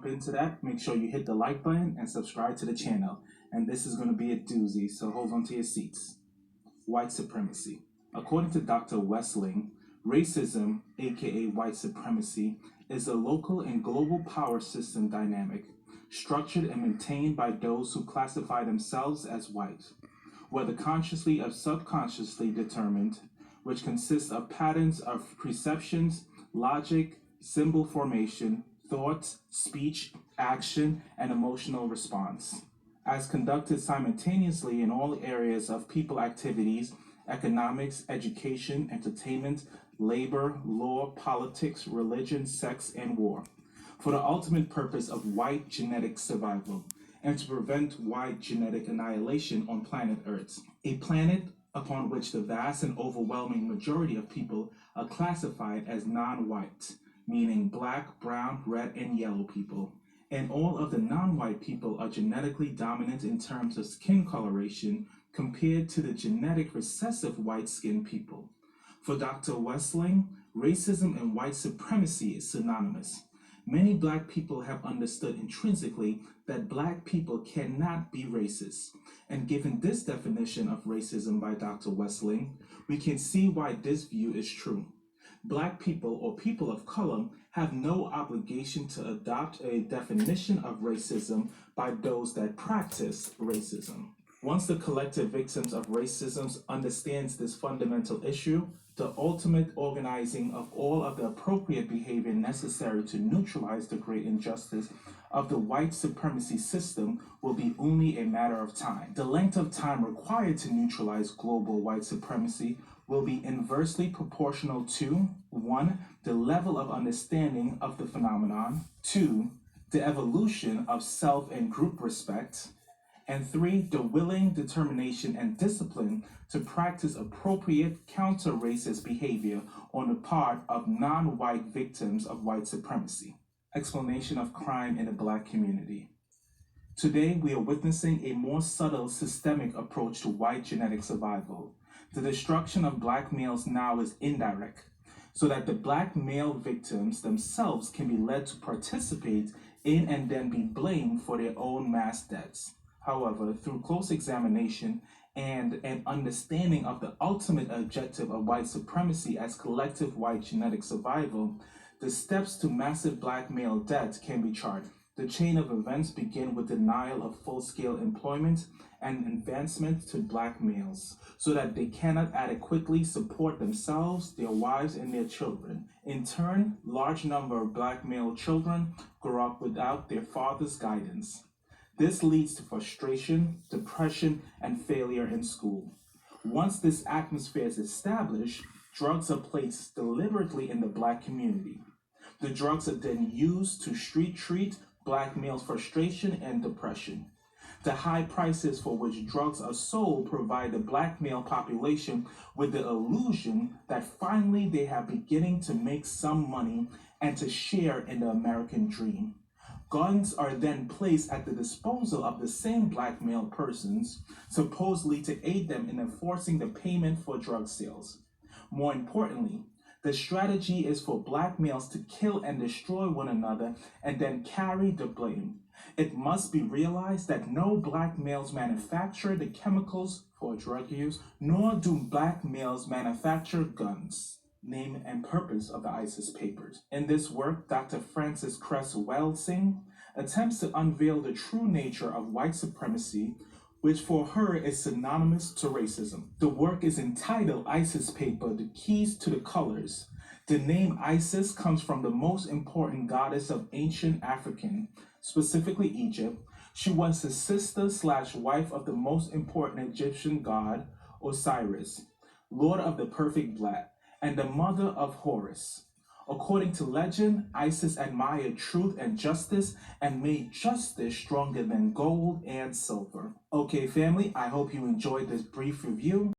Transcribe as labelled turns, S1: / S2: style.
S1: jump into that, make sure you hit the like button and subscribe to the channel. And this is going to be a doozy, so hold on to your seats. White supremacy. According to Dr. Wessling, racism, aka white supremacy, is a local and global power system dynamic, structured and maintained by those who classify themselves as white, whether consciously or subconsciously determined, which consists of patterns of perceptions, logic, symbol formation, thoughts, speech, action, and emotional response, as conducted simultaneously in all areas of people activities, economics, education, entertainment, labor, law, politics, religion, sex, and war, for the ultimate purpose of white genetic survival and to prevent white genetic annihilation on planet Earth, a planet upon which the vast and overwhelming majority of people are classified as non-white, meaning black, brown, red, and yellow people, and all of the non-white people are genetically dominant in terms of skin coloration compared to the genetic recessive white-skinned people. For Dr. Wessling, racism and white supremacy is synonymous. Many black people have understood intrinsically that black people cannot be racist. And given this definition of racism by Dr. Wessling, we can see why this view is true. Black people or people of color have no obligation to adopt a definition of racism by those that practice racism. Once the collective victims of racism understands this fundamental issue, the ultimate organizing of all of the appropriate behavior necessary to neutralize the great injustice of the white supremacy system will be only a matter of time. The length of time required to neutralize global white supremacy will be inversely proportional to 1. The level of understanding of the phenomenon, 2. The evolution of self and group respect, and 3. The willing determination and discipline to practice appropriate counter-racist behavior on the part of non-white victims of white supremacy. Explanation of crime in the black community. Today, we are witnessing a more subtle systemic approach to white genetic survival. The destruction of black males now is indirect, so that the black male victims themselves can be led to participate in and then be blamed for their own mass deaths. However, through close examination and an understanding of the ultimate objective of white supremacy as collective white genetic survival, the steps to massive black male deaths can be charted. The chain of events begin with denial of full-scale employment and advancement to black males, so that they cannot adequately support themselves, their wives, and their children. In turn, large number of black male children grow up without their father's guidance. This leads to frustration, depression, and failure in school. Once this atmosphere is established, drugs are placed deliberately in the black community. The drugs are then used to street treat black males' frustration and depression. The high prices for which drugs are sold provide the black male population with the illusion that finally they are beginning to make some money and to share in the American dream. Guns are then placed at the disposal of the same black male persons, supposedly to aid them in enforcing the payment for drug sales. More importantly, the strategy is for black males to kill and destroy one another and then carry the blame. It must be realized that no black males manufacture the chemicals for drug use, nor do black males manufacture guns. Name and purpose of the ISIS papers. In this work, Dr. Frances Cress Welsing attempts to unveil the true nature of white supremacy, which for her is synonymous to racism. The work is entitled ISIS Paper, The Keys to the Colors. The name Isis comes from the most important goddess of ancient African, specifically Egypt. She was the sister/wife of the most important Egyptian god, Osiris, lord of the perfect black, and the mother of Horus. According to legend, Isis admired truth and justice and made justice stronger than gold and silver. Okay, family, I hope you enjoyed this brief review.